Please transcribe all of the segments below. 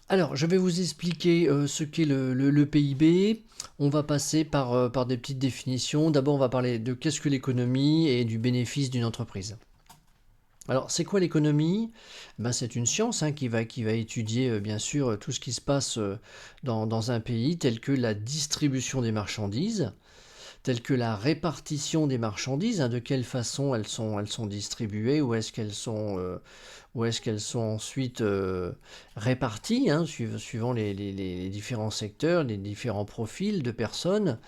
Alors, je vais vous expliquer ce qu'est le PIB. On va passer par des petites définitions. D'abord, on va parler de qu'est-ce que l'économie et du bénéfice d'une entreprise. Alors, c'est quoi l'économie? Ben, c'est une science qui va étudier, bien sûr, tout ce qui se passe dans un pays, tel que la distribution des marchandises, telle que la répartition des marchandises, de quelle façon elles sont distribuées, où est-ce qu'elles sont ensuite réparties, suivant les différents secteurs, les différents profils de personnes.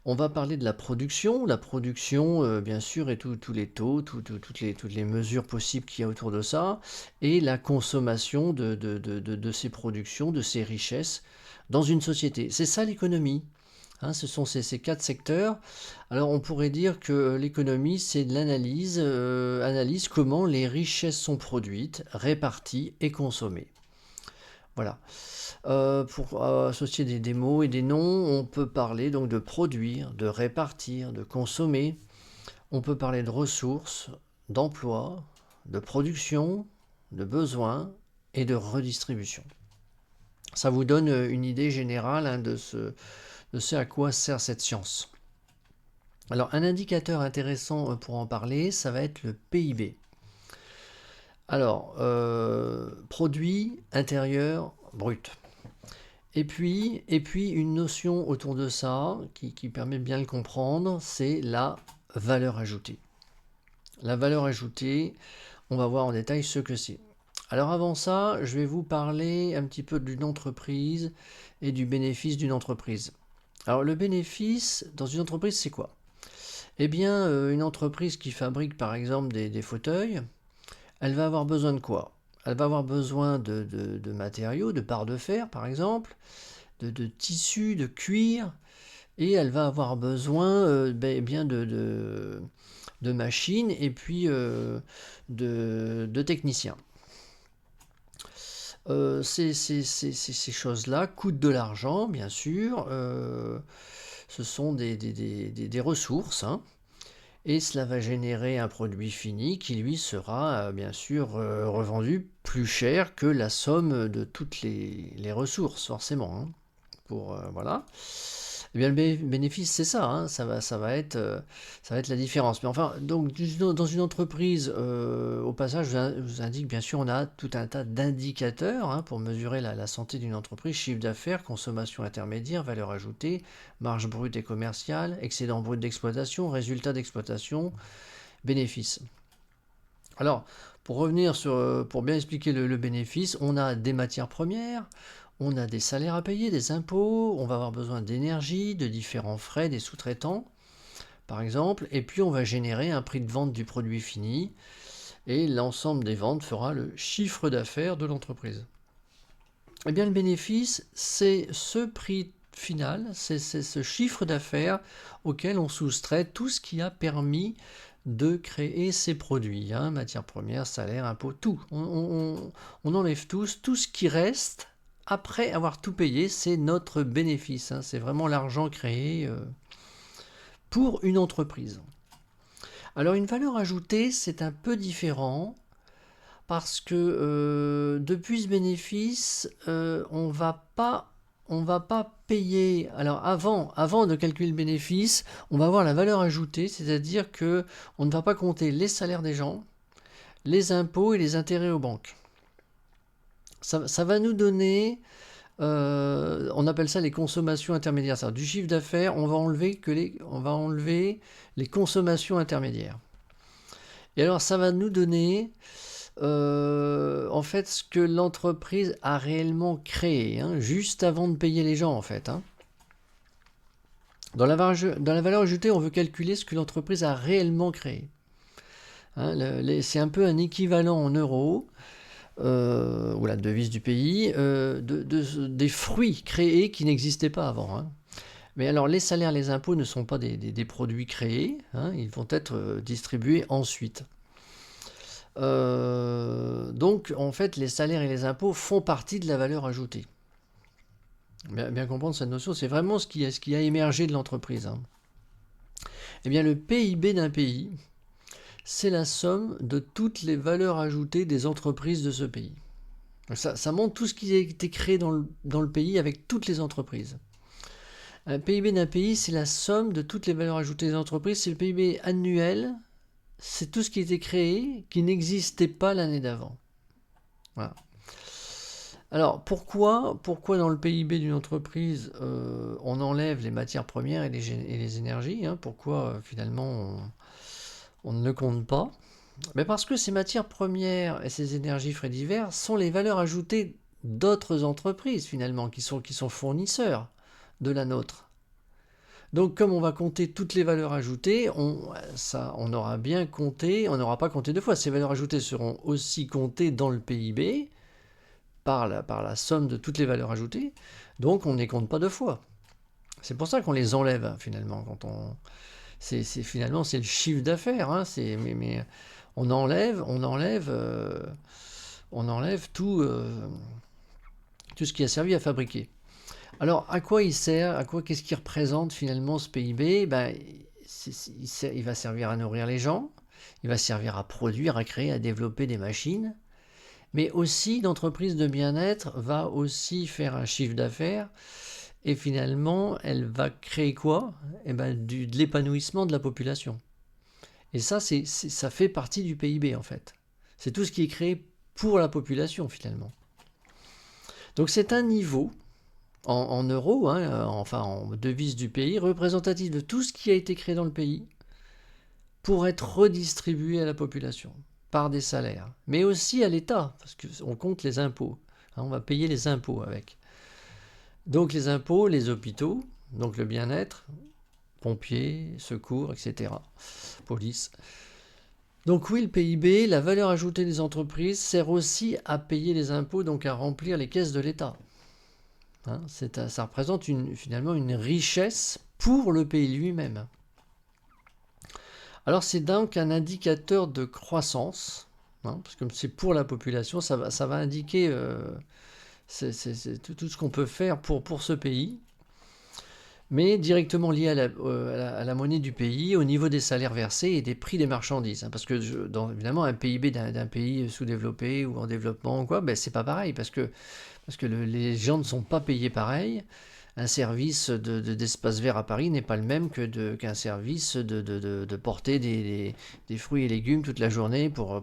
On va parler de la production bien sûr, et tous les taux, toutes les mesures possibles qu'il y a autour de ça, et la consommation de ces productions, de ces richesses dans une société. C'est ça l'économie. Ce sont ces quatre secteurs. Alors on pourrait dire que l'économie, c'est de l'analyse, analyse comment les richesses sont produites, réparties et consommées. Voilà. Pour associer des mots et des noms, on peut parler donc de produire, de répartir, de consommer. On peut parler de ressources, d'emploi, de production, de besoins et de redistribution. Ça vous donne une idée générale de ce à quoi sert cette science. Alors un indicateur intéressant pour en parler, ça va être le PIB. Alors, produit intérieur brut. Et puis une notion autour de ça, qui permet de bien le comprendre, c'est la valeur ajoutée. La valeur ajoutée, on va voir en détail ce que c'est. Alors avant ça, je vais vous parler un petit peu d'une entreprise et du bénéfice d'une entreprise. Alors le bénéfice dans une entreprise, c'est quoi? Eh bien, une entreprise qui fabrique par exemple des fauteuils, elle va avoir besoin de quoi? Elle va avoir besoin de matériaux, de barres de fer par exemple, de tissus, de cuir, et elle va avoir besoin bien de machines et puis de techniciens. Ces choses-là coûtent de l'argent, bien sûr. Ce sont des ressources, et cela va générer un produit fini qui, lui, sera bien sûr revendu plus cher que la somme de toutes les ressources, forcément. Voilà. Eh bien, le bénéfice, c'est ça, ça va être la différence. Mais enfin, donc, dans une entreprise, au passage, je vous indique, bien sûr, on a tout un tas d'indicateurs pour mesurer la santé d'une entreprise: chiffre d'affaires, consommation intermédiaire, valeur ajoutée, marge brute et commerciale, excédent brut d'exploitation, résultat d'exploitation, bénéfice. Alors, pour bien expliquer le bénéfice, on a des matières premières, on a des salaires à payer, des impôts, on va avoir besoin d'énergie, de différents frais, des sous-traitants, par exemple, et puis on va générer un prix de vente du produit fini, et l'ensemble des ventes fera le chiffre d'affaires de l'entreprise. Eh bien, le bénéfice, c'est ce prix final, c'est ce chiffre d'affaires auquel on soustrait tout ce qui a permis de créer ces produits, matières premières, salaires, impôts, tout. On enlève tout ce qui reste après avoir tout payé, c'est notre bénéfice. C'est vraiment l'argent créé pour une entreprise. Alors une valeur ajoutée, c'est un peu différent, parce que depuis ce bénéfice, on va pas payer. Alors avant de calculer le bénéfice, on va avoir la valeur ajoutée, c'est-à-dire que on ne va pas compter les salaires des gens, les impôts et les intérêts aux banques. Ça va nous donner, on appelle ça les consommations intermédiaires. C'est-à-dire du chiffre d'affaires, on va enlever les consommations intermédiaires. Et alors ça va nous donner en fait ce que l'entreprise a réellement créé, juste avant de payer les gens, en fait. Dans la valeur ajoutée, on veut calculer ce que l'entreprise a réellement créé. C'est un peu un équivalent en euros, ou la devise du pays, des fruits créés qui n'existaient pas avant. Mais alors les salaires, les impôts ne sont pas des produits créés, ils vont être distribués ensuite. Donc en fait les salaires et les impôts font partie de la valeur ajoutée. Bien comprendre cette notion, c'est vraiment ce qui a émergé de l'entreprise. Eh bien le PIB d'un pays, c'est la somme de toutes les valeurs ajoutées des entreprises de ce pays. Ça montre tout ce qui a été créé dans le pays avec toutes les entreprises. Un PIB d'un pays, c'est la somme de toutes les valeurs ajoutées des entreprises. C'est le PIB annuel, c'est tout ce qui a été créé qui n'existait pas l'année d'avant. Voilà. Alors, pourquoi dans le PIB d'une entreprise, on enlève les matières premières et les énergies, hein? Pourquoi, finalement, on ne le compte pas? Mais parce que ces matières premières et ces énergies frais divers sont les valeurs ajoutées d'autres entreprises, finalement, qui sont fournisseurs de la nôtre. Donc, comme on va compter toutes les valeurs ajoutées, on aura bien compté, on n'aura pas compté deux fois. Ces valeurs ajoutées seront aussi comptées dans le PIB par la somme de toutes les valeurs ajoutées. Donc, on ne les compte pas deux fois. C'est pour ça qu'on les enlève, hein, finalement. Finalement, c'est le chiffre d'affaires. Hein, mais on enlève tout ce qui a servi à fabriquer. Alors, à quoi il sert? Qu'est-ce qu'il représente finalement ce PIB? Il va servir à nourrir les gens, il va servir à produire, à créer, à développer des machines, mais aussi l'entreprise de bien-être va aussi faire un chiffre d'affaires, et finalement, elle va créer quoi? De l'épanouissement de la population. Et ça fait partie du PIB en fait. C'est tout ce qui est créé pour la population finalement. Donc c'est un niveau en euros, hein, enfin en devise du pays, représentatif de tout ce qui a été créé dans le pays pour être redistribué à la population par des salaires, mais aussi à l'État, parce qu'on compte les impôts. Hein, on va payer les impôts avec. Donc les impôts, les hôpitaux, donc le bien-être, pompiers, secours, etc., police. Donc oui, le PIB, la valeur ajoutée des entreprises, sert aussi à payer les impôts, donc à remplir les caisses de l'État. Hein, ça représente finalement une richesse pour le pays lui-même. Alors c'est donc un indicateur de croissance, hein, parce que c'est pour la population, ça va indiquer c'est tout ce qu'on peut faire pour ce pays, mais directement lié à la monnaie du pays, au niveau des salaires versés et des prix des marchandises. Hein, parce que évidemment, un PIB d'un pays sous-développé ou en développement, c'est pas pareil, parce que les gens ne sont pas payés pareil. Un service d'espace vert à Paris n'est pas le même qu'un service de porter des fruits et légumes toute la journée pour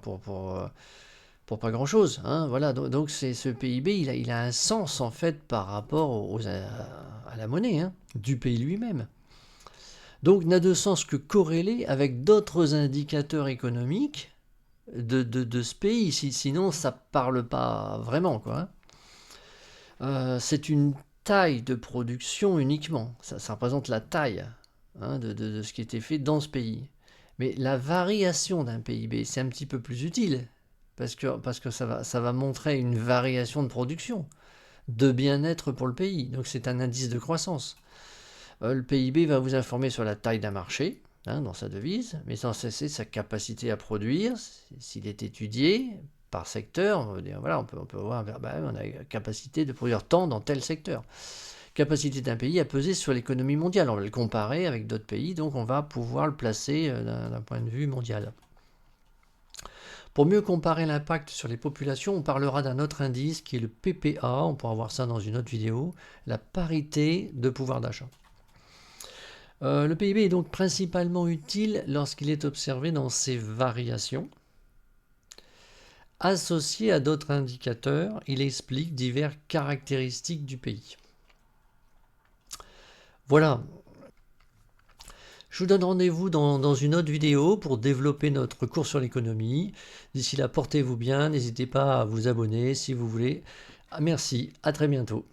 pas grand-chose. Hein, voilà. Donc ce PIB, il a un sens en fait par rapport à la monnaie, hein, du pays lui-même. Donc n'a de sens que corrélé avec d'autres indicateurs économiques de ce pays. Sinon, ça parle pas vraiment, quoi. C'est une taille de production uniquement. Ça représente la taille, hein, de ce qui était fait dans ce pays. Mais la variation d'un PIB, c'est un petit peu plus utile, parce que ça va montrer une variation de production, de bien-être pour le pays. Donc c'est un indice de croissance. Le PIB va vous informer sur la taille d'un marché, hein, dans sa devise, mais sans cesser sa capacité à produire, s'il est étudié par secteur. On peut voir, on a la capacité de produire tant dans tel secteur. Capacité d'un pays à peser sur l'économie mondiale. On va le comparer avec d'autres pays, donc on va pouvoir le placer d'un point de vue mondial. Pour mieux comparer l'impact sur les populations, on parlera d'un autre indice qui est le PPA, on pourra voir ça dans une autre vidéo, la parité de pouvoir d'achat. Le PIB est donc principalement utile lorsqu'il est observé dans ses variations. Associé à d'autres indicateurs, il explique diverses caractéristiques du pays. Voilà. Je vous donne rendez-vous dans une autre vidéo pour développer notre cours sur l'économie. D'ici là, portez-vous bien. N'hésitez pas à vous abonner si vous voulez. Merci, à très bientôt.